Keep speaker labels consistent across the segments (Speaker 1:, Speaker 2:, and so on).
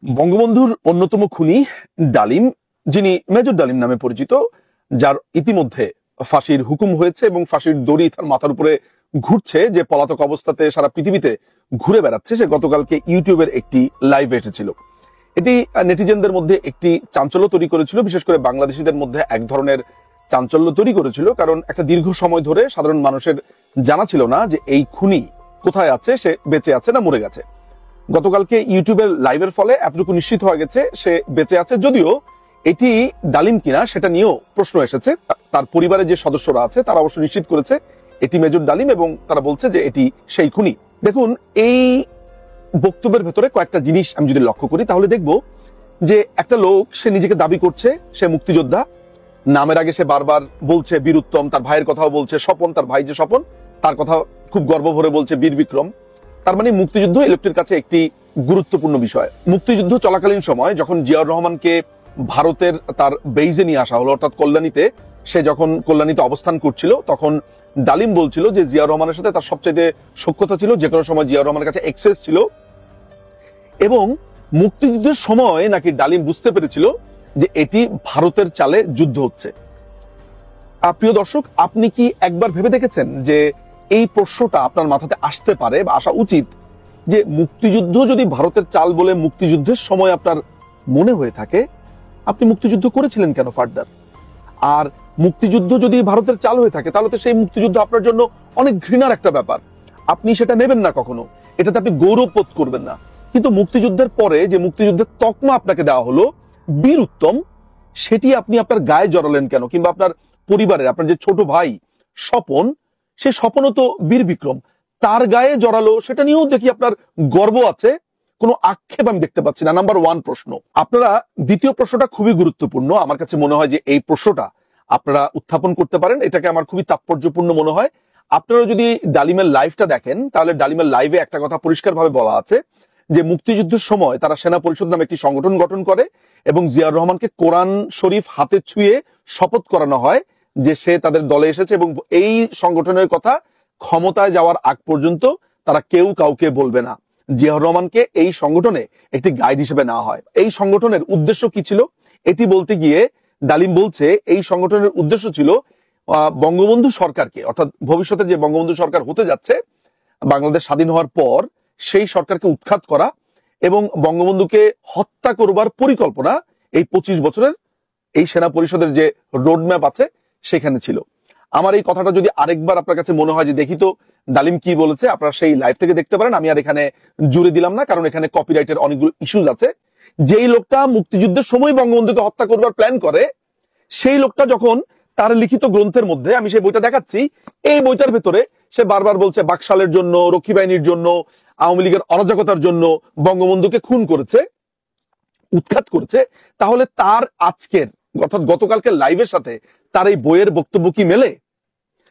Speaker 1: বঙ্গবন্ধুর অন্যতম খুনি ডালিম, যিনি মেজর ডালিম নামে পরিচিত, যার ইতিমধ্যে ফাঁসির হুকুম হয়েছে এবং ফাঁসির দড়ি তার মাথার উপরে ঘুরছে, যে পলাতক অবস্থাতে সারা পৃথিবীতে ঘুরে বেড়াচ্ছে, সে গতকালকে ইউটিউবের একটি লাইভে এসেছিল। এটি নেটিজেনদের মধ্যে একটি চাঞ্চল্য তৈরি করেছিল, বিশেষ করে বাংলাদেশিদের মধ্যে এক ধরনের চাঞ্চল্য তৈরি করেছিল, কারণ একটা দীর্ঘ সময় ধরে সাধারণ মানুষের জানা ছিল না যে এই খুনি কোথায় আছে, সে বেঁচে আছে না মরে গেছে। গতকালকে ইউটিউবের লাইভের ফলে এতটুকু নিশ্চিত হয়ে গেছে সে বেঁচে আছে, যদিও এটি ডালিম কিনা সেটা নিয়েও প্রশ্ন এসেছে। তার পরিবারের যে সদস্যরা আছে তারা অবশ্য নিশ্চিত করেছে এটি মেজর ডালিম এবং তারা বলছে যে এটি সেই খুনি। দেখুন, এই বক্তব্যের ভেতরে কয়েকটা জিনিস আমি যদি লক্ষ্য করি তাহলে দেখব যে একটা লোক, সে নিজেকে দাবি করছে সে মুক্তিযোদ্ধা, নামের আগে সে বারবার বলছে বীর উত্তম, তার ভাইয়ের কথাও বলছে, স্বপন তার ভাই যে স্বপন তার কথা খুব গর্ব ভরে বলছে বীর বিক্রম। তার মানে মুক্তিযুদ্ধ এই লোকটির কাছে একটি গুরুত্বপূর্ণ বিষয়। মুক্তিযুদ্ধ চলাকালীন সময় যখন জিয়াউর রহমানকে ভারতের তার বেইজে নিয়ে আসা হলো, অর্থাৎ কল্যাণীতে, সে যখন কল্যাণীতে অবস্থান করছিল তখন ডালিম বলছিল যে জিয়াউর রহমানের সাথে তার সবচেয়ে সখ্যতা ছিল, যে কোনো সময় জিয়াউর রহমানের কাছে এক্সেস ছিল, এবং মুক্তিযুদ্ধের সময় নাকি ডালিম বুঝতে পেরেছিল যে এটি ভারতের চালে যুদ্ধ হচ্ছে। প্রিয় দর্শক, আপনি কি একবার ভেবে দেখেছেন যে এই প্রশ্নটা আপনার মাথাতে আসতে পারে বা আসা উচিত যে মুক্তিযুদ্ধ যদি ভারতের চাল বলে মুক্তিযুদ্ধের সময় আপনার মনে হয়ে থাকে, আপনি মুক্তিযুদ্ধ করেছিলেন কেন ফার্দার? আর মুক্তিযুদ্ধ যদি ভারতের চাল হয়ে থাকে তাহলে তো সেই মুক্তিযুদ্ধ আপনার জন্য অনেক ঘৃণার একটা ব্যাপার, আপনি সেটা নেবেন না কখনো, এটাতে আপনি গৌরব বোধ করবেন না। কিন্তু মুক্তিযুদ্ধের পরে যে মুক্তিযুদ্ধের তকমা আপনাকে দেওয়া হলো বীর উত্তম, সেটি আপনি আপনার গায়ে জড়ালেন কেন? কিংবা আপনার পরিবারের আপনার যে ছোট ভাই স্বপন, সে স্বপনও তো বীর বিক্রম, তার গায়ে জড়ালো, সেটা নিয়েও দেখি আপনার গর্ব আছে, কোনো আক্ষেপ আমি দেখতে পাচ্ছি না। নাম্বার ওয়ান প্রশ্ন। আপনারা দ্বিতীয় প্রশ্নটা খুবই গুরুত্বপূর্ণ, আমার কাছে মনে হয় যে এই প্রশ্নটা আপনারা উত্থাপন করতে পারেন, এটাকে আমার খুবই তাৎপর্যপূর্ণ মনে হয়। আপনারা যদি ডালিমের লাইভটা দেখেন তাহলে ডালিমের লাইভে একটা কথা পরিষ্কারভাবে বলা আছে যে মুক্তিযুদ্ধের সময় তারা সেনা পরিষদ নামে একটি সংগঠন গঠন করে এবং জিয়াউর রহমানকে কোরআন শরীফ হাতে ছুঁয়ে শপথ করানো হয় যে সে তাদের দলে এসেছে, এবং এই সংগঠনের কথা ক্ষমতায় যাওয়ার আগ পর্যন্ত তারা কেউ কাউকে বলবে না। জিয়াউর রহমানকে এই সংগঠনে একটি গাইড হিসেবে নেওয়া হয়। এই সংগঠনের উদ্দেশ্য কি ছিল এটি বলতে গিয়ে ডালিম বলছে এই সংগঠনের উদ্দেশ্য ছিল বঙ্গবন্ধু সরকারকে, অর্থাৎ ভবিষ্যতে যে বঙ্গবন্ধু সরকার হতে যাচ্ছে বাংলাদেশ স্বাধীন হওয়ার পর, সেই সরকারকে উৎখাত করা এবং বঙ্গবন্ধুকে হত্যা করবার পরিকল্পনা এই 25 বছরের এই সেনা পরিষদের যে রোডম্যাপ আছে সেখানে ছিল। আমার এই কথাটা যদি আরেকবার আপনার কাছে মনে হয় যে দেখি তো ডালিম কি বলেছে, আপনারা সেই লাইভ থেকে দেখতে পারেন, আমি আর এখানে জুড়ে দিলাম না, কারণ এখানে কপিরাইটের অনেকগুলো ইস্যুজ আছে। যেই লোকটা মুক্তিযুদ্ধের সময় বঙ্গবন্ধুকে হত্যা করবার প্ল্যান করে, সেই লোকটা যখন তার লিখিত গ্রন্থের মধ্যে, আমি সেই বইটা দেখাচ্ছি, এই বইটার ভেতরে সে বারবার বলছে বাকশালের জন্য, রক্ষী বাহিনীর জন্য, আওয়ামী লীগের অরাজকতার জন্য বঙ্গবন্ধুকে খুন করেছে, উৎখাত করেছে, তাহলে তার আজকের অর্থাৎ গতকালকের লাইভের সাথে তার এই বইয়ের বক্তব্য কি মেলে?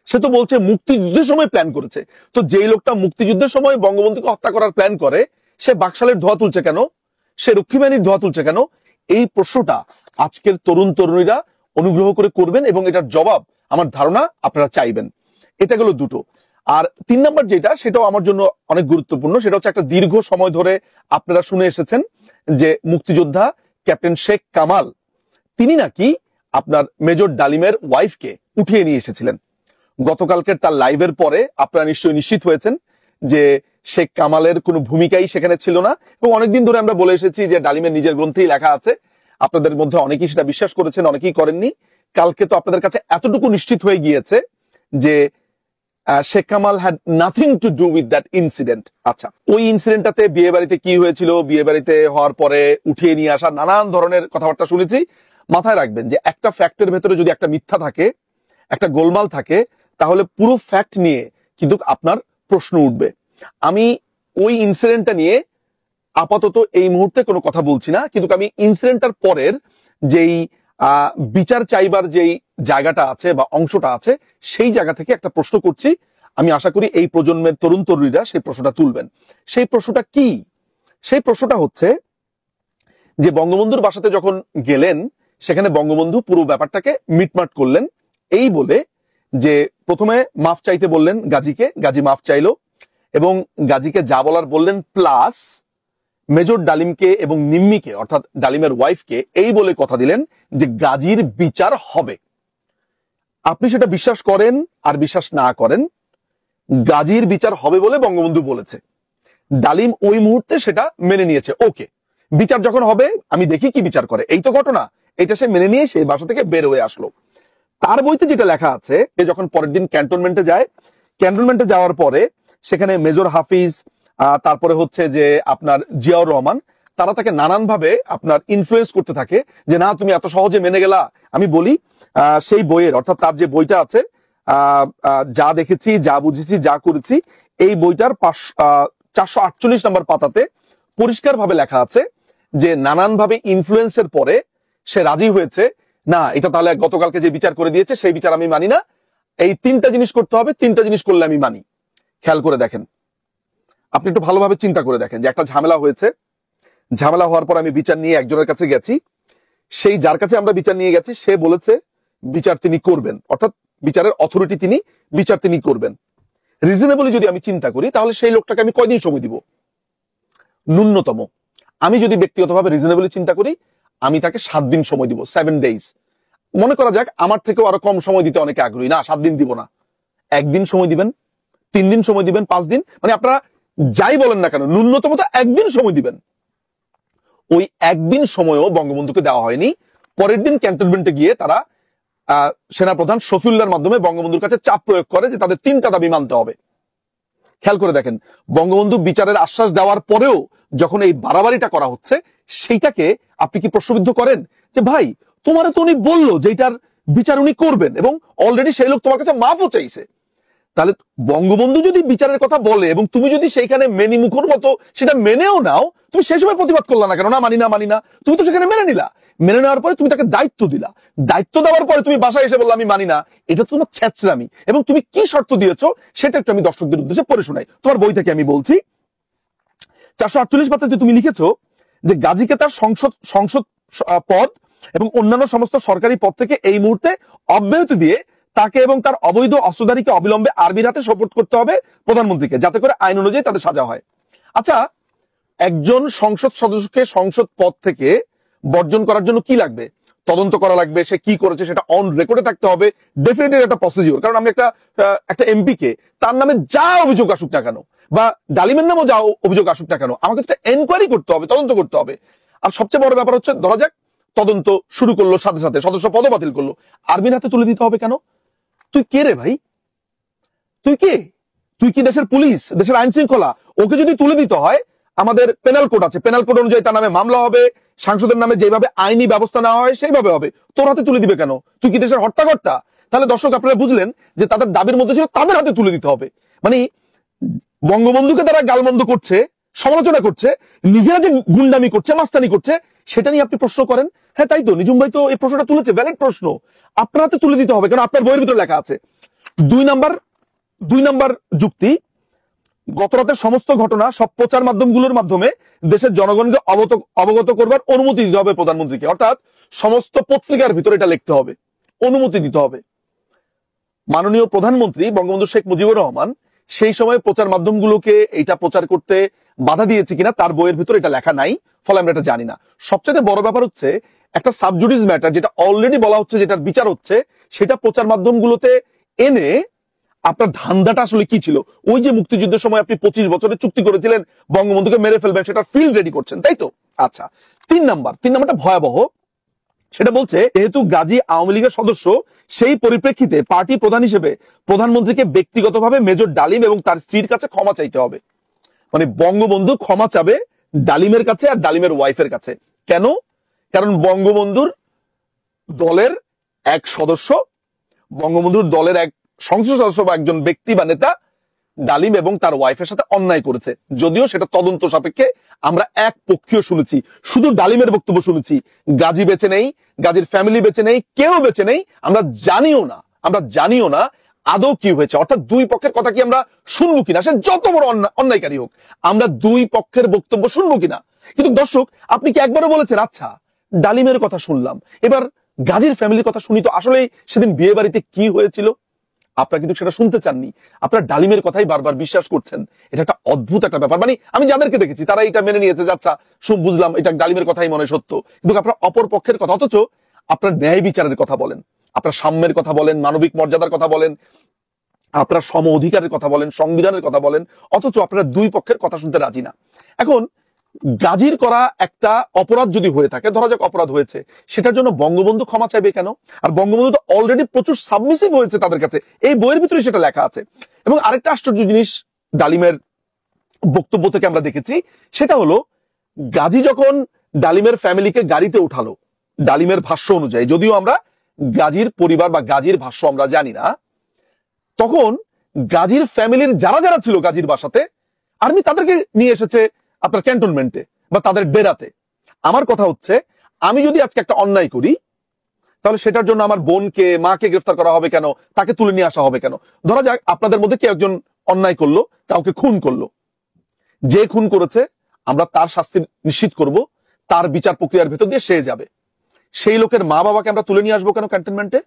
Speaker 1: সে তো বলছে মুক্তিযুদ্ধের সময় প্ল্যান করেছে। তো যেই লোকটা মুক্তিযুদ্ধের সময় বঙ্গবন্ধুকে হত্যা করার প্ল্যান করে, সে বাকশালের ধোয়া তুলছে কেন? সে রক্ষী বাহিনীর ধোয়া তুলছে কেন? এই প্রশ্নটা আজকের তরুণ তরুণীরা অনুগ্রহ করে করবেন এবং এটার জবাব আমার ধারণা আপনারা চাইবেন। এটা গেল দুটো। আর 3 নাম্বার যেটা, সেটাও আমার জন্য অনেক গুরুত্বপূর্ণ, সেটা হচ্ছে একটা দীর্ঘ সময় ধরে আপনারা শুনে এসেছেন যে মুক্তিযোদ্ধা ক্যাপ্টেন শেখ কামাল, তিনি নাকি আপনার মেজর ডালিমের ওয়াইফকে উঠিয়ে নিয়ে এসেছিলেন। গতকালকের তার লাইভের পরে আপনারা নিশ্চয়ই নিশ্চিত হয়েছেন যে শেখ কামালের কোনো ভূমিকাই সেখানে ছিল না, এবং অনেকদিন ধরে আমরা বলে এসেছি যে ডালিমের নিজের গ্রন্থেই লেখা আছে। আপনাদের মধ্যে অনেকেই সেটা বিশ্বাস করেছেন, অনেকেই করেননি। কালকে তো আপনাদের কাছে এতটুকু নিশ্চিত হয়ে গিয়েছে যে Sheikh Kamal had nothing to do with that incident. আচ্ছা, ওই ইনসিডেন্টটাতে বিয়ে বাড়িতে কি হয়েছিল, বিয়ে বাড়িতে হওয়ার পরে উঠিয়ে নিয়ে আসা নানান ধরনের কথাবার্তা শুনেছি। মাথায় রাখবেন যে একটা ফ্যাক্টের ভেতরে যদি একটা মিথ্যা থাকে, একটা গোলমাল থাকে, তাহলে পুরো ফ্যাক্ট নিয়ে কিন্তু আপনার প্রশ্ন উঠবে। আমি ওই ইনসিডেন্টটা নিয়ে আপাতত এই মুহূর্তে কোনো কথা বলছি না, কিন্তু আমি ইনসিডেন্টটার পরের যেই বিচার চাইবার যেই জায়গাটা আছে বা অংশটা আছে, সেই জায়গা থেকে একটা প্রশ্ন করছি। আমি আশা করি এই প্রজন্মের তরুণ তরুণীরা সেই প্রশ্নটা তুলবেন। সেই প্রশ্নটা কি? সেই প্রশ্নটা হচ্ছে যে বঙ্গবন্ধুর বাসাতে যখন গেলেন, সেখানে বঙ্গবন্ধু পুরো ব্যাপারটাকে মিটমাট করলেন এই বলে যে প্রথমে মাফ চাইতে বললেন গাজীকে, গাজী মাফ চাইলো, এবং গাজীকে যা বলার বললেন, প্লাস মেজর ডালিমকে এবং নিম্মিকে অর্থাৎ ডালিমের ওয়াইফকে এই বলে কথা দিলেন যে গাজীর বিচার হবে। আপনি সেটা বিশ্বাস করেন আর বিশ্বাস না করেন, গাজীর বিচার হবে বলে বঙ্গবন্ধু বলেছে। ডালিম ওই মুহূর্তে সেটা মেনে নিয়েছে। ওকে, বিচার যখন হবে আমি দেখি কি বিচার করে, এই তো ঘটনা। এটা সে মেনে নিয়ে সেই বাসা থেকে বের হয়ে আসলো। তার বইতে যেটা লেখা আছে, সে যখন পরের দিন ক্যান্টনমেন্টে যায়, ক্যান্টনমেন্টে যাওয়ার পরে সেখানে মেজর হাফিজ, তারপরে হচ্ছে যে আপনার জিয়াউর রহমান, তারা তাকে নানানভাবে আপনার ইনফ্লুয়েন্স করতে থাকে যে না তুমি এত সহজে মেনে গেলা। আমি বলি সেই বইয়ের অর্থাৎ তার যে বইটা আছে যা দেখেছি, যা বুঝেছি, যা করেছি, এই বইটার 448 নম্বর পাতাতে পরিষ্কার ভাবে লেখা আছে যে নানানভাবে ইনফ্লুয়েন্সের পরে সে রাজি হয়েছে, না এটা তাহলে গতকালকে যে বিচার করে দিয়েছে সেই বিচার আমি মানি না, এই 3টা জিনিস করতে হবে, 3টা জিনিস করলে আমি মানি। খেয়াল করে দেখেন, আপনি একটু ভালোভাবে চিন্তা করে দেখেন যে একটা ঝামেলা হয়েছে, ঝামেলা হওয়ার পর আমি বিচার নিয়ে একজনের কাছে গেছি, সেই যার কাছে আমরা বিচার নিয়ে গেছি সে বলেছে বিচার তিনি করবেন, অর্থাৎ বিচারের অথরিটি তিনি, বিচার তিনি করবেন। রিজনেবলি যদি আমি চিন্তা করি তাহলে সেই লোকটাকে আমি কয়দিন সময় দিব? ন্যূনতম আমি যদি ব্যক্তিগতভাবে রিজনেবলি চিন্তা করি আমি তাকে 7 দিন সময় দিব, 7 days। মনে করা যাক আমার থেকেও আরো কম সময় দিতে অনেকে আগ্রহী, না 7 দিন দিব না, 1 দিন সময় দিবেন, 3 দিন সময় দিবেন, 5 দিন, মানে আপনারা যাই বলেন না কেন ন্যূনতম তো 1 দিন সময় দিবেন। ওই 1 দিন সময়ও বঙ্গবন্ধুকে দেওয়া হয়নি। পরের দিন ক্যান্টনমেন্টে গিয়ে তারা সেনাপ্রধান শফিউল্লাহর মাধ্যমে বঙ্গবন্ধুর কাছে চাপ প্রয়োগ করে যে তাদের 3টা দাবি মানতে হবে। খেয়াল করে দেখেন, বঙ্গবন্ধু বিচারের আশ্বাস দেওয়ার পরেও যখন এই বাড়াবাড়িটা করা হচ্ছে, সেইটাকে আপনি কি প্রশ্নবিদ্ধ করেন যে ভাই তোমার তো উনি বললো যে এটার বিচার উনি করবেন এবং অলরেডি সেই লোক তোমার কাছে মাফও চাইছে। তাহলে বঙ্গবন্ধু যদি বিচারের কথা বলে এবং তুমি যদি সেইখানে মেনি মুখর মতো সেটা মেনেও নাও, তুমি সেই সময় প্রতিবাদ করলা না কেন? না মানি না, মানি না, তুমি তো সেখানে মেনে নিলা। মেনে নেওয়ার পরে তুমি তাকে দায়িত্ব দিলা, দায়িত্ব দেওয়ার পরে তুমি বাসায় এসে বললা আমি মানি না, এটা তোমার ছ্যাচরামি। এবং তুমি কি শর্ত দিয়েছো সেটা একটু আমি দর্শকদের উদ্দেশ্যে পড়ে শোনাই, তোমার বই থেকে আমি বলছি। 448 পাতাতে তুমি লিখেছো যে গাজীকে তার সংসদ পদ এবং অন্যান্য সমস্ত সরকারি পদ থেকে এই মুহূর্তে অব্যাহতি দিয়ে তাকে এবং তার অবৈধ অস্ত্রধারীকে অবিলম্বে আর্মির হাতে সোপর্দ করতে হবে প্রধানমন্ত্রীকে, যাতে করে আইন অনুযায়ী তাদের সাজা হয়। আচ্ছা, একজন সংসদ সদস্যকে সংসদ পদ থেকে বর্জন করার জন্য কি লাগবে? তদন্ত করা লাগবে, সে কি করেছে সেটা অন রেকর্ডে থাকতে হবে, ডেফিনেটলি একটা প্রসিডিওর। কারণ আমি একটা এমপি কে তার নামে যা অভিযোগ আসুক না কেন বা ডালিমের নামেও যা অভিযোগ আসুক না কেন, আমাকে একটা এনকোয়ারি করতে হবে, তদন্ত করতে হবে। আর সবচেয়ে বড় ব্যাপার হচ্ছে, ধরা যাক তদন্ত শুরু করলো, সাথে সাথে সদস্য পদ বাতিল করলো, আর্মির হাতে তুলে দিতে হবে কেন? তুই কে রে ভাই? তুই কে? তুই কি দেশের পুলিশ, দেশের আইন শৃঙ্খলা? ওকে যদি তুলে দিতে হয়, আমাদের পেনাল কোড আছে, পেনাল কোড অনুযায়ী তার নামে মামলা হবে, সাংসদের নামে যেভাবে আইনি ব্যবস্থা নেওয়া হয় সেইভাবে হবে। তোর হাতে তুলে দিবে কেন? তুই কি দেশের হর্তাকর্তা? তাহলে দর্শক আপনারা বুঝলেন যে তাদের দাবির মধ্যে ছিল তাদের হাতে তুলে দিতে হবে। মানে বঙ্গবন্ধুকে তারা গালমন্দ করছে, সমালোচনা করছে, নিজেরা যে গুন্ডামি করছে, মাস্তানি করছে, সেটা নিয়ে আপনি প্রশ্ন করেন। হ্যাঁ তাই তো, নিজুম ভাই তো এই প্রশ্নটা তুলেছে, ভ্যালিড প্রশ্ন। আপনার হাতে তুলে দিতে হবে কেন? আপনার বইয়ের ভিতরে লেখা আছে। 2 নাম্বার যুক্তি, গতরাতের সমস্ত ঘটনা সব প্রচার মাধ্যমগুলোর মাধ্যমে দেশের জনগণকে অবগত করবার অনুমতি দিতে হবে প্রধানমন্ত্রীকে, অর্থাৎ সমস্ত পত্রিকার ভিতরে এটা লিখতে হবে, অনুমতি দিতে হবে। মাননীয় প্রধানমন্ত্রী বঙ্গবন্ধু শেখ মুজিবুর রহমান সেই সময় প্রচার মাধ্যমগুলোকে এটা প্রচার করতে বাধা দিয়েছে কিনা তার বইয়ের ভিতরে এটা লেখা নাই, ফলে আমরা এটা জানি না। সবচেয়ে বড় ব্যাপার হচ্ছে, একটা সাবজুডিস ম্যাটার যেটা অলরেডি বলা হচ্ছে, যেটার বিচার হচ্ছে, সেটা প্রচার মাধ্যমগুলোতে এনে আপনার ধান্দাটা আসলে কি ছিল? ওই যে মুক্তিযুদ্ধের সময় আপনি 25 বছরের চুক্তি করেছিলেন বঙ্গবন্ধুকে মেরে ফেলবেন, সেটা ফিল্ড রেডি করছেন, তাই তো? আচ্ছা, 3 নাম্বারটা ভয়াবহ। সেটা বলছে, যেহেতু গাজী আওয়ামী লীগের সদস্য, সেই পরিপ্রেক্ষিতে পার্টি প্রধান হিসেবে প্রধানমন্ত্রীকে ব্যক্তিগতভাবে মেজর ডালিম এবং তার স্ত্রীর কাছে ক্ষমা চাইতে হবে। মানে বঙ্গবন্ধু ক্ষমা চাবে ডালিমের কাছে আর ডালিমের ওয়াইফের কাছে। কেন? কারণ বঙ্গবন্ধুর দলের এক সদস্য, বঙ্গবন্ধুর দলের এক সংসদ সদস্য বা একজন ব্যক্তি বা নেতা ডালিম এবং তার ওয়াইফের সাথে অন্যায় করেছে। যদিও সেটা তদন্ত সাপেক্ষে আমরা এক পক্ষীয় শুনেছি, শুধু ডালিমের বক্তব্য শুনেছি। গাজী বেঁচে নেই, গাজীর ফ্যামিলি বেঁচে নেই, কেউ বেঁচে নেই, আমরা জানিও না আদৌ কি হয়েছে। অর্থাৎ 2 পক্ষের কথা কি আমরা শুনবো কিনা, সে যত বড় অন্যায়কারী হোক, আমরা 2 পক্ষের বক্তব্য শুনবো কিনা। কিন্তু দর্শক, আপনি কি একবারও বলেছেন আচ্ছা ডালিমের কথা শুনলাম, এবার গাজীর ফ্যামিলির কথা শুনি তো আসলে সেদিন বিয়ে বাড়িতে কি হয়েছিল? আপনারা কিন্তু সেটা শুনতে চাননি, আপনারা ডালিমের কথাই বারবার বিশ্বাস করছেন। এটা একটা অদ্ভুত একটা ব্যাপার। মানে আমি যাদেরকে দেখেছি তারা এটা মেনে নিয়েছে, আচ্ছা বুঝলাম এটা ডালিমের কথাই মনে সত্য, কিন্তু আপনার অপর পক্ষের কথা, অথচ আপনার ন্যায় বিচারের কথা বলেন, আপনার সাম্যের কথা বলেন, মানবিক মর্যাদার কথা বলেন, আপনারা সম অধিকারের কথা বলেন, সংবিধানের কথা বলেন, অথচ আপনারা দুই পক্ষের কথা শুনতে রাজি না। এখন গাজীর করা একটা অপরাধ যদি হয়ে থাকে, ধরা যাক অপরাধ হয়েছে, সেটার জন্য বঙ্গবন্ধু ক্ষমা চাইবে কেন? আর বঙ্গবন্ধু তো অলরেডি প্রচুর সাবমিসিভ হয়েছে তাদের কাছে, এই বইয়ের ভিতরে সেটা লেখা আছে। এবং আরেকটা আশ্চর্য জিনিস ডালিমের বক্তব্য থেকে আমরা দেখেছি, সেটা হলো গাজী যখন ডালিমের ফ্যামিলিকে গাড়িতে উঠালো, ডালিমের ভাষ্য অনুযায়ী, যদিও আমরা গাজীর পরিবার বা গাজীর ভাষ্য আমরা জানি না, তখন গাজীর ফ্যামিলির যারা যারা ছিল গাজীর বাসাতে, আর্মি তাদেরকে নিয়ে এসেছে আপনার ক্যান্টনমেন্টে বা তাদের ডেরাতে। আমার কথা হচ্ছে, আমি যদি আজকে একটা অন্যায় করি, তাহলে সেটার জন্য আমার বোনকে, মাকে গ্রেফতার করা হবে কেন? তাকে তুলে নিয়ে আসা হবে কেন? ধরা যাক আপনাদের মধ্যে কেউ একজন অন্যায় করলো, কাউকে খুন করলো, যে খুন করেছে আমরা তার শাস্তি নিশ্চিত করব, তার বিচার প্রক্রিয়ার ভেতর দিয়ে সে যাবে। সেই লোকের মা বাবাকে আমরা তুলে নিয়ে আসবো কেন ক্যান্টনমেন্টে?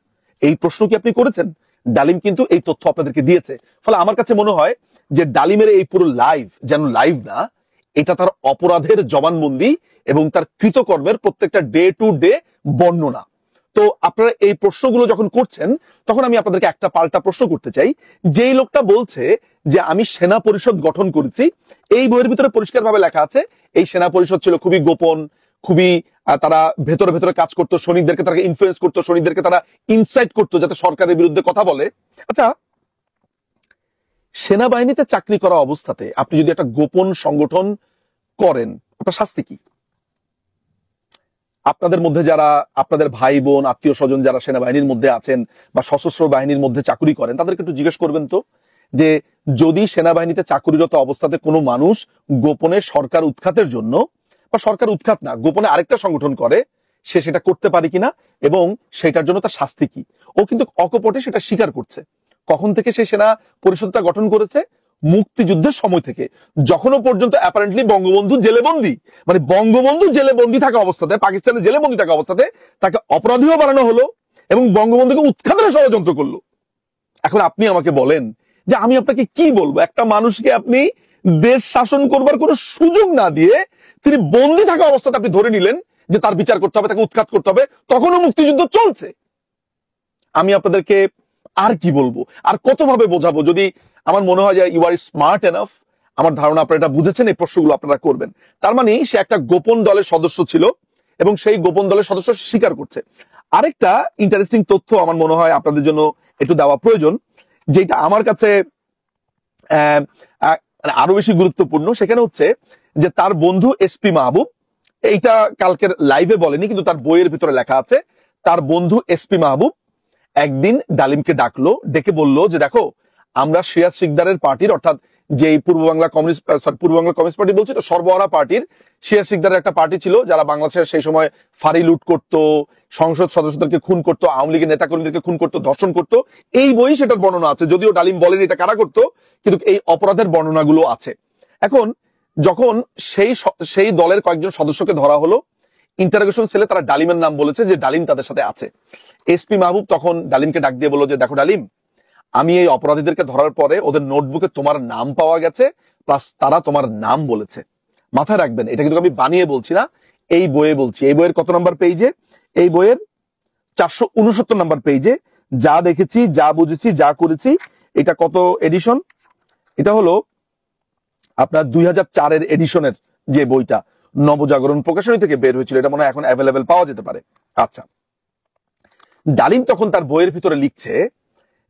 Speaker 1: এই প্রশ্ন কি আপনি করেছেন? ডালিম কিন্তু এই তথ্য আপনাদেরকে দিয়েছে। ফলে আমার কাছে মনে হয় যে ডালিমের এই পুরো লাইভ যেন লাইভ না, এটা তার অপরাধের জবানবন্দি এবং তার কৃতকর্মের প্রত্যেকটা ডে টু ডে বর্ণনা। তো আপনারা এই প্রশ্নগুলো যখন করছেন, তখন আমি আপনাদেরকে একটা পাল্টা প্রশ্ন করতে চাই। যেই লোকটা বলছে যে আমি সেনা পরিষদ গঠন করেছি, এই বইয়ের ভিতরে পরিষ্কারভাবে লেখা আছে এই সেনা পরিষদ ছিল খুবই গোপন, খুবই তারা ভেতরে ভেতরে কাজ করতো, সৈনিকদেরকে তারা ইনফ্লুয়েন্স করতো, সৈনিকদেরকে তারা ইনসাইট করতো যাতে সরকারের বিরুদ্ধে কথা বলে। আচ্ছা, সেনাবাহিনীতে চাকরি করা অবস্থাতে আপনি যদি একটা গোপন সংগঠন করেন, আপনার শাস্তি কি? আপনাদের মধ্যে যারা আপনাদের ভাই বোন আত্মীয় স্বজন যারা সেনাবাহিনীর মধ্যে আছেন বা সশস্ত্র বাহিনীর মধ্যে চাকরি করেন, তাদেরকে একটু জিজ্ঞেস করবেন তো, যে যদি সেনাবাহিনীতে চাকরিরত অবস্থাতে কোনো মানুষ গোপনে সরকার উৎখাতের জন্য, বা সরকার উৎখাত না, গোপনে আরেকটা সংগঠন করে, সে সেটা করতে পারে কিনা এবং সেটার জন্য তার শাস্তি কি? ও কিন্তু অকপটে সেটা স্বীকার করছে। কখন থেকে সে সেনা পরিষদটা গঠন করেছে? মুক্তিযুদ্ধের সময় থেকে, যখনও পর্যন্ত অ্যাপারেন্টলি বঙ্গবন্ধু জেলে বন্দী, মানে বঙ্গবন্ধু জেলে বন্দী থাকা অবস্থাতে, পাকিস্তানের জেলে বন্দী থাকা অবস্থাতে তাকে অপরাধীও বানানো হলো এবং বঙ্গবন্ধুকে উৎখাতের ষড়যন্ত্র করলো। এখন আপনি আমাকে বলেন যে আমি আপনাকে কি বলবো? একটা মানুষকে আপনি দেশ শাসন করবার কোনো সুযোগ না দিয়ে তিনি বন্দী থাকা অবস্থাতে আপনি ধরে নিলেন যে তার বিচার করতে হবে, তাকে উৎখাত করতে হবে, তখনও মুক্তিযুদ্ধ চলছে। আমি আপনাদেরকে আর কি বলবো, আর কতভাবে বোঝাবো? যদি আমার মনে হয় যে ইউ আর স্মার্ট এনাফ, আমার ধারণা আপনারা এটা বুঝেছেন, এই প্রশ্নগুলো আপনারা করবেন। তার মানে সে একটা গোপন দলের সদস্য ছিল এবং সেই গোপন দলের সদস্য স্বীকার করছে। আরেকটা ইন্টারেস্টিং তথ্য আমার মনে হয় আপনাদের জন্য একটু দেওয়া প্রয়োজন, যেটা আমার কাছে আরো বেশি গুরুত্বপূর্ণ। সেখানে হচ্ছে যে তার বন্ধু এসপি মাহবুব, এইটা কালকের লাইভে বলেনি কিন্তু তার বইয়ের ভিতরে লেখা আছে, তার বন্ধু এসপি মাহবুব একদিন ডালিমকে ডাকলো, ডেকে বলল যে দেখো, আমরা সিরাজ শিকদারের পার্টির, অর্থাৎ যে পূর্ব বাংলা কমিউনিস্ট পার্টি বলছি তো, সর্বহারা পার্টির সিরাজ শিকদারের একটা পার্টি ছিল যারা বাংলাদেশের সেই সময় ফাঁড়ি লুট করত, সংসদ সদস্যদেরকে খুন করত, আওয়ামী লীগের নেতাকর্মীদেরকে খুন করত, ধর্ষণ করত। এই বই সেটার বর্ণনা আছে, যদিও ডালিম বলেনি এটা কারা করতো, কিন্তু এই অপরাধের বর্ণনাগুলো আছে। এখন যখন সেই দলের কয়েকজন সদস্যকে ধরা হলো, ইন্টারোগেশন সেলে তারা ডালিমের নাম বলেছে যে ডালিম তাদের সাথে আছে। এসপি মাহবুব তখন ডালিমকে ডাক দিয়ে বলল যে দেখো ডালিম, আমি এই অপরাধীদেরকে ধরার পরে ওদের নোটবুকে তোমার নাম পাওয়া গেছে, প্লাস তারা তোমার নাম বলেছে। মাথায় রাখবেন, এটা কিন্তু আমি বানিয়ে বলছি না, এই বইয়ে বলছি। এই বইয়ের কত নাম্বার পেজে? এই বইয়ের 469 নাম্বার পেজে। যা দেখেছি, যা বুঝেছি, যা করেছি। এটা কত এডিশন? এটা হলো আপনার 2004-এর এডিশনের যে বইটা নবজাগরণ প্রকাশনী থেকে বের হয়েছিল, এটা মনে হয় এখন অ্যাভেলেবেল পাওয়া যেতে পারে। আচ্ছা, ডালিম তখন তার বইয়ের ভিতরে লিখছে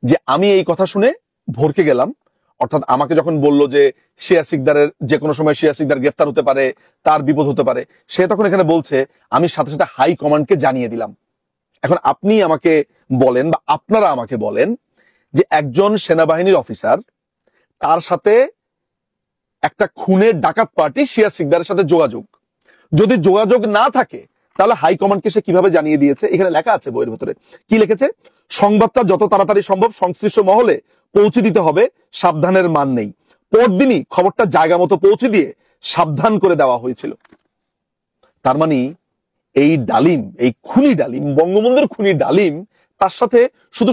Speaker 1: যে আমি এই কথা শুনে ভরকে গেলাম, অর্থাৎ আমাকে যখন বলল যে সিরাজ শিকদারের যে কোনো সময় সিরাজ শিকদার গ্রেফতার হতে পারে, তার বিপদ হতে পারে, সে তখন এখানে বলছে আমি সাথে সাথে হাই কমান্ডকে জানিয়ে দিলাম। এখন আপনি আমাকে বলেন বা আপনারা আমাকে বলেন যে একজন সেনাবাহিনীর অফিসার, তার সাথে একটা খুনের ডাকাত পার্টি সিরাজ শিকদারের সাথে যোগাযোগ, যদি যোগাযোগ না থাকে তাহলে হাইকমান্ডকে সে কিভাবে জানিয়ে দিয়েছে? এখানে লেখা আছে বইয়ের ভিতরে, কি লিখেছে? সংবাদটা যত তাড়াতাড়ি সম্ভব সংশ্লিষ্ট মহলে পৌঁছে দিতে হবে, সাবধানের মান নেই। পরদিনই খবরটা জায়গা মতো পৌঁছে দিয়ে সাবধান করে দেওয়া হয়েছিল। তার মানে এই ডালিম, এই খুনি ডালিম, বঙ্গবন্ধুর খুনি ডালিম, তার সাথে শুধু